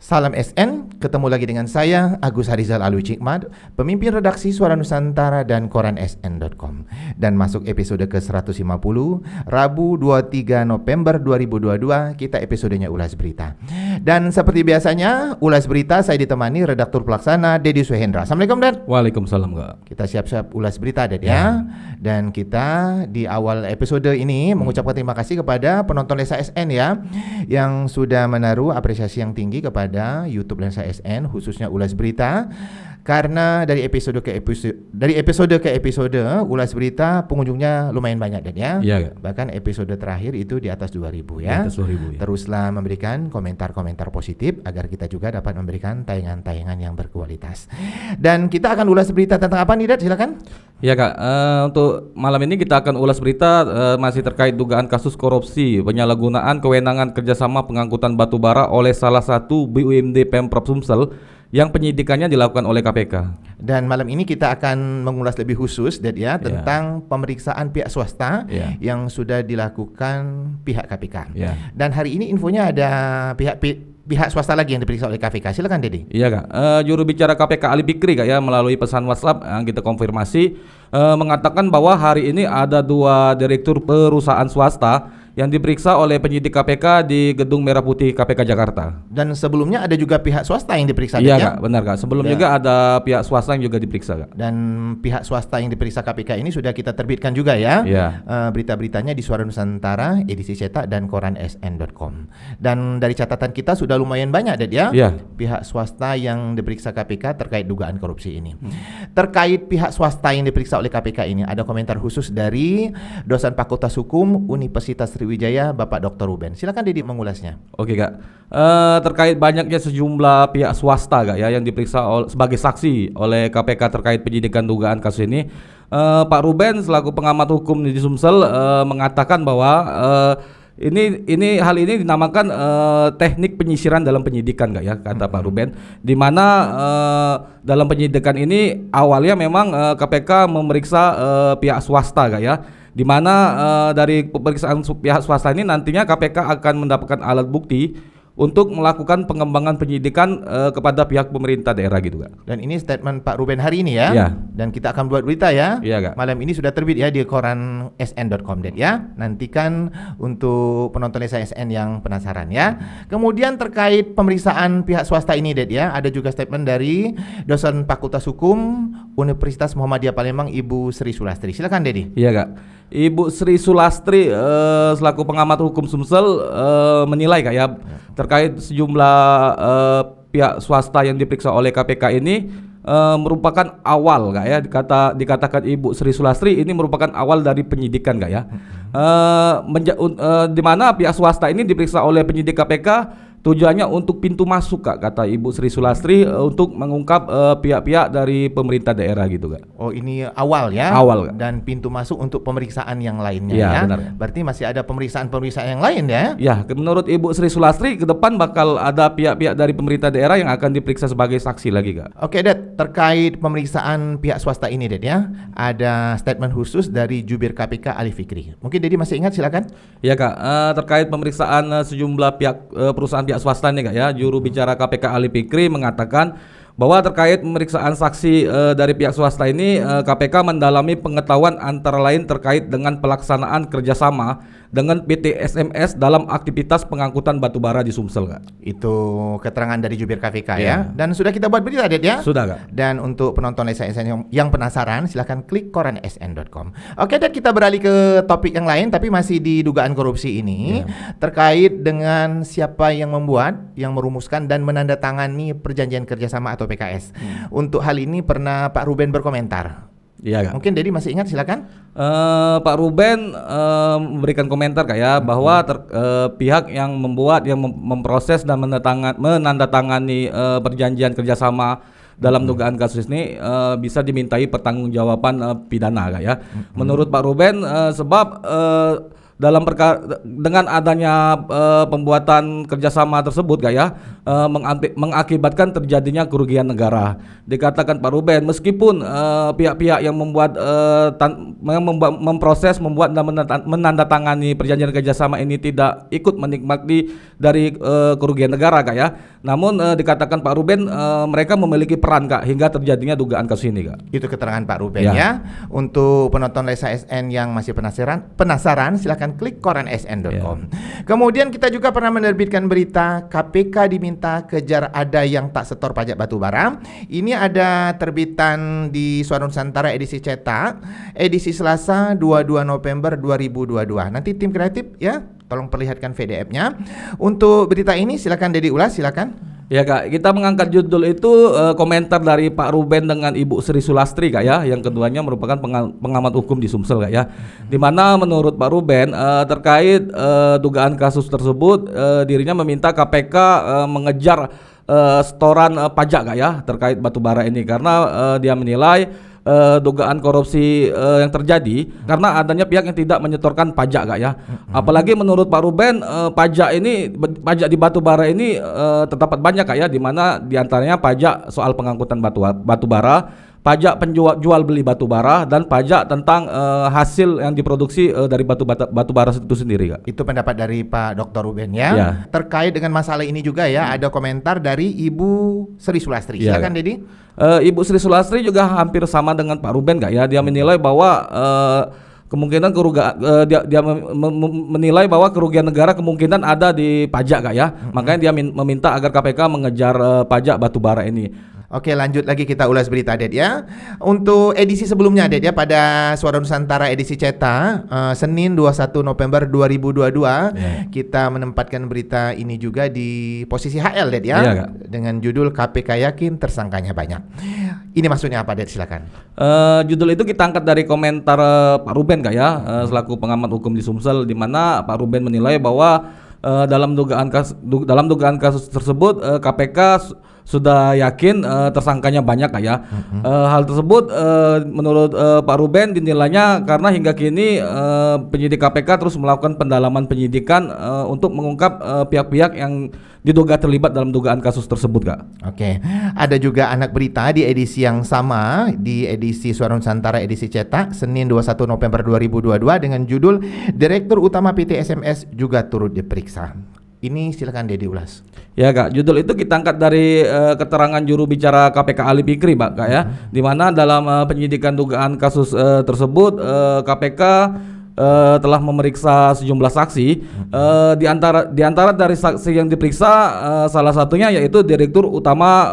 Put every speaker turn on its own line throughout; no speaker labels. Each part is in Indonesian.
Salam SN, ketemu lagi dengan saya Agus Harizal Alwi Cikmat, pemimpin redaksi Suara Nusantara dan koran sn.com. Dan masuk episode ke-150, Rabu 23 November 2022, kita episodenya Ulas Berita. Dan seperti biasanya, Ulas Berita saya ditemani redaktur pelaksana Dedi Suhendra. Assalamualaikum, Ded.
Waalaikumsalam, Kak.
Kita siap-siap ulas berita, Ded, ya. Dan kita di awal episode ini mengucapkan terima kasih kepada penonton Lensa SN ya, yang sudah menaruh apresiasi yang tinggi kepada YouTube Lensa SN, khususnya Ulas Berita. Karena dari episode ke episode Ulas Berita pengunjungnya lumayan banyak, Dan ya.
Iya,
Bahkan episode terakhir itu di atas 2.000 ya.
Di atas 2.000 ya.
Teruslah memberikan komentar-komentar positif agar kita juga dapat memberikan tayangan-tayangan yang berkualitas. Dan kita akan ulas berita tentang apa nih, Dad? Silakan.
Iya, Kak. Untuk malam ini kita akan ulas berita masih terkait dugaan kasus korupsi penyalahgunaan kewenangan kerjasama pengangkutan batu bara oleh salah satu BUMD Pemprov Sumsel yang penyidikannya dilakukan oleh KPK.
Dan malam ini kita akan mengulas lebih khusus, Dad, ya, tentang pemeriksaan pihak swasta yang sudah dilakukan pihak KPK. Dan hari ini infonya ada pihak swasta lagi yang diperiksa oleh KPK. Silakan, Dedi.
Iya, Kak. Juru bicara KPK Ali Fikri, Kak, ya, melalui pesan WhatsApp yang kita konfirmasi mengatakan bahwa hari ini ada 2 direktur perusahaan swasta yang diperiksa oleh penyidik KPK di Gedung Merah Putih KPK Jakarta.
Dan sebelumnya ada juga pihak swasta yang diperiksa.
Iya, Kak, benar, Kak. Sebelum juga ada pihak swasta yang juga diperiksa, Kak.
Dan pihak swasta yang diperiksa KPK ini sudah kita terbitkan juga ya. Berita-beritanya di Suara Nusantara, edisi cetak dan koran sn.com. Dan dari catatan kita sudah lumayan banyak, Dad, ya. Pihak swasta yang diperiksa KPK terkait dugaan korupsi ini. Terkait pihak swasta yang diperiksa oleh KPK ini ada komentar khusus dari dosen Fakultas Hukum Universitas Sriwijaya, Bapak Dr. Ruben. Silakan, Dedi, mengulasnya.
Oke, Kak. Terkait banyaknya sejumlah pihak swasta, Kak, ya, yang diperiksa sebagai saksi oleh KPK terkait penyidikan dugaan kasus ini, Pak Ruben selaku pengamat hukum di Sumsel mengatakan bahwa hal ini dinamakan teknik penyisiran dalam penyidikan, Kak, ya, kata Pak Ruben, di mana dalam penyidikan ini awalnya memang KPK memeriksa pihak swasta, Kak, ya, di mana dari pemeriksaan pihak swasta ini nantinya KPK akan mendapatkan alat bukti untuk melakukan pengembangan penyidikan kepada pihak pemerintah daerah gitu, Kak. Dan
ini statement Pak Ruben hari ini ya. Dan kita akan buat berita ya.
Kak.
Malam ini sudah terbit ya di koran sn.com, Dad, ya. Nantikan untuk penonton Lensa SN yang penasaran ya. Kemudian terkait pemeriksaan pihak swasta ini, Dad, ya, ada juga statement dari dosen Fakultas Hukum Universitas Muhammadiyah Palembang, Ibu Sri Sulastri. Silakan, Dedi.
Iya, Kak. Ibu Sri Sulastri selaku pengamat hukum Sumsel menilai, Kak, ya, terkait sejumlah pihak swasta yang diperiksa oleh KPK ini merupakan awal, Kak, ya, dikatakan Ibu Sri Sulastri ini merupakan awal dari penyidikan, Kak, ya. Di mana pihak swasta ini diperiksa oleh penyidik KPK tujuannya untuk pintu masuk, Kak, kata Ibu Sri Sulastri, untuk mengungkap pihak-pihak dari pemerintah daerah gitu, Kak.
Oh, ini awal ya?
Awal, Kak.
Dan pintu masuk untuk pemeriksaan yang lainnya ya?
Benar.
Berarti masih ada pemeriksaan-pemeriksaan yang lain ya?
Ya, menurut Ibu Sri Sulastri ke depan bakal ada pihak-pihak dari pemerintah daerah yang akan diperiksa sebagai saksi lagi, Kak.
Oke, Dad, terkait pemeriksaan pihak swasta ini, Dad, ya, ada statement khusus dari Jubir KPK Ali Fikri. Mungkin Dedi masih ingat, silakan.
Ya, Kak, terkait pemeriksaan sejumlah perusahaan pihak swasta nih, Kak, ya, juru bicara KPK Ali Fikri mengatakan bahwa terkait pemeriksaan saksi dari pihak swasta ini, KPK mendalami pengetahuan antara lain terkait dengan pelaksanaan kerjasama dengan PT SMS dalam aktivitas pengangkutan batu bara di Sumsel, Kak.
Itu keterangan dari Jubir KPK ya. Dan sudah kita buat berita, Dad, ya?
Sudah, Kak.
Dan untuk penonton Lensa SN yang penasaran, silahkan klik koran sn.com. Oke, Dad, kita beralih ke topik yang lain, tapi masih di dugaan korupsi ini, terkait dengan siapa yang membuat, yang merumuskan dan menandatangani perjanjian kerjasama atau PKS. Untuk hal ini pernah Pak Ruben berkomentar.
Iya, Kak.
Mungkin Dedi masih ingat, silakan.
Pak Ruben memberikan komentar, Kak, ya, bahwa pihak yang membuat, yang memproses dan menandatangani perjanjian kerjasama dalam dugaan kasus ini bisa dimintai pertanggungjawaban pidana, Kak, ya. Menurut Pak Ruben sebab dengan adanya pembuatan kerjasama tersebut ya, mengakibatkan terjadinya kerugian negara. Dikatakan Pak Ruben, meskipun pihak-pihak yang membuat memproses, membuat dan menandatangani perjanjian kerjasama ini tidak ikut menikmati dari kerugian negara ya, namun dikatakan Pak Ruben mereka memiliki peran hingga terjadinya dugaan kasus ini
Itu keterangan Pak Ruben ya. Untuk penonton Lesa SN yang masih penasaran silakan klik koransn.com. Kemudian kita juga pernah menerbitkan berita KPK diminta kejar ada yang tak setor pajak batubara. Ini ada terbitan di Suara Nusantara edisi cetak, edisi Selasa 22 November 2022. Nanti tim kreatif ya, tolong perlihatkan PDF-nya. Untuk berita ini silakan Dedi ulas, silakan.
Ya Kak, kita mengangkat judul itu komentar dari Pak Ruben dengan Ibu Sri Sulastri ya, yang keduanya merupakan pengamat hukum di Sumsel ya. Di mana menurut Pak Ruben terkait dugaan kasus tersebut, dirinya meminta KPK mengejar setoran pajak ya terkait batubara ini, karena dia menilai dugaan korupsi yang terjadi karena adanya pihak yang tidak menyetorkan pajak ya. Apalagi menurut Pak Ruben pajak di batubara ini terdapat banyak ya, di mana diantaranya pajak soal pengangkutan batubara, pajak jual beli batubara, dan pajak tentang hasil yang diproduksi dari batubara itu sendiri Kak.
Itu pendapat dari Pak Dr. Ruben ya. Terkait dengan masalah ini juga ya, ada komentar dari Ibu Sri Sulastri. Silakan Dedi.
Ibu Sri Sulastri juga hampir sama dengan Pak Ruben ya. Dia menilai bahwa kemungkinan dia menilai bahwa kerugian negara kemungkinan ada di pajak ya. Makanya dia meminta agar KPK mengejar pajak batubara ini.
Oke, lanjut lagi kita ulas berita Ded ya. Untuk edisi sebelumnya Ded ya, pada Suara Nusantara edisi cetak Senin 21 November 2022 kita menempatkan berita ini juga di posisi HL Ded ya, dengan judul KPK yakin tersangkanya banyak. Ini maksudnya apa Ded, silakan.
Judul itu kita angkat dari komentar Pak Ruben ya, selaku pengamat hukum di Sumsel, di mana Pak Ruben menilai bahwa dalam dugaan kasus tersebut KPK sudah yakin tersangkanya banyak ya. Hal tersebut menurut Pak Ruben dinilainya karena hingga kini penyidik KPK terus melakukan pendalaman penyidikan untuk mengungkap pihak-pihak yang diduga terlibat dalam dugaan kasus tersebut Kak.
Oke, ada juga anak berita di edisi yang sama, di edisi Suara Nusantara edisi cetak Senin 21 November 2022 dengan judul Direktur Utama PT SMS juga turut diperiksa. Ini silakan Dedi ulas.
Ya Kak, judul itu kita angkat dari keterangan juru bicara KPK Ali Fikri Kak ya, di mana dalam penyidikan dugaan kasus tersebut KPK telah memeriksa sejumlah saksi. Di antara dari saksi yang diperiksa salah satunya yaitu Direktur Utama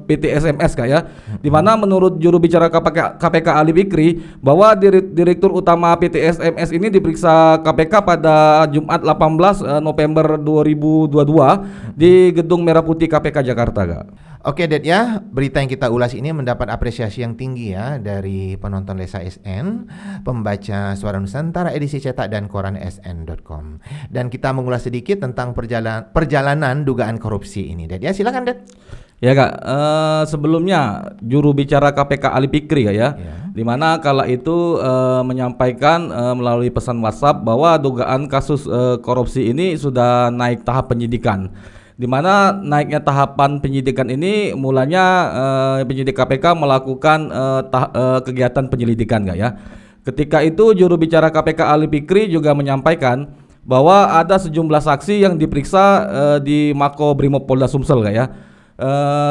PT SMS Kak ya, di mana menurut juru bicara KPK Ali Fikri bahwa Direktur Utama PT SMS ini diperiksa KPK pada Jumat 18 November 2022 di Gedung Merah Putih KPK Jakarta Kak.
Oke Ded ya, berita yang kita ulas ini mendapat apresiasi yang tinggi ya dari penonton Lesa SN, pembaca Suara Nusantara edisi cetak dan koran sn.com. Dan kita mengulas sedikit tentang perjalanan dugaan korupsi ini Ded ya, silakan Ded.
Ya Kak, sebelumnya juru bicara KPK Ali Fikri ya, di mana kala itu menyampaikan melalui pesan WhatsApp bahwa dugaan kasus korupsi ini sudah naik tahap penyidikan. Di mana naiknya tahapan penyidikan ini mulanya penyidik KPK melakukan kegiatan penyelidikan ya. Ketika itu juru bicara KPK Ali Fikri juga menyampaikan bahwa ada sejumlah saksi yang diperiksa di Mako Brimob Polda Sumsel ya.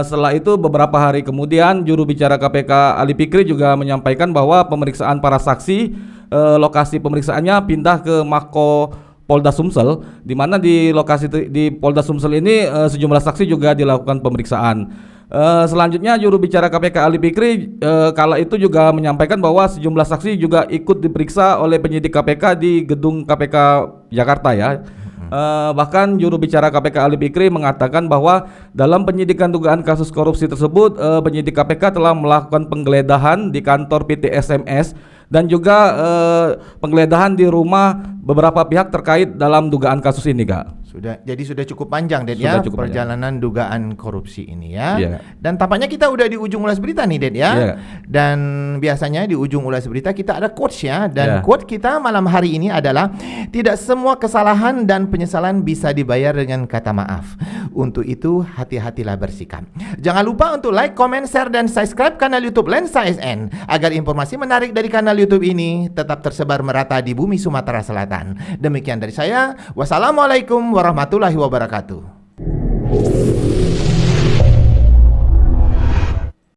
Setelah itu beberapa hari kemudian juru bicara KPK Ali Fikri juga menyampaikan bahwa pemeriksaan para saksi, lokasi pemeriksaannya pindah ke Mako Polda Sumsel, di mana di lokasi di Polda Sumsel ini sejumlah saksi juga dilakukan pemeriksaan. Selanjutnya juru bicara KPK Ali Fikri kala itu juga menyampaikan bahwa sejumlah saksi juga ikut diperiksa oleh penyidik KPK di gedung KPK Jakarta ya. Bahkan juru bicara KPK Ali Fikri mengatakan bahwa dalam penyidikan dugaan kasus korupsi tersebut penyidik KPK telah melakukan penggeledahan di kantor PT SMS dan juga penggeledahan di rumah beberapa pihak terkait dalam dugaan kasus ini Kak.
Sudah cukup panjang Ded ya perjalanan dugaan korupsi ini ya. Dan tampaknya kita udah di ujung ulas berita nih Ded ya. Dan biasanya di ujung ulas berita kita ada quotes ya. Dan quote kita malam hari ini adalah tidak semua kesalahan dan penyesalan bisa dibayar dengan kata maaf. Untuk itu hati-hatilah bersikap. Jangan lupa untuk like, comment, share dan subscribe kanal YouTube Lensa SN agar informasi menarik dari kanal YouTube ini tetap tersebar merata di bumi Sumatera Selatan. Demikian dari saya. Wassalamualaikum warahmatullahi wabarakatuh.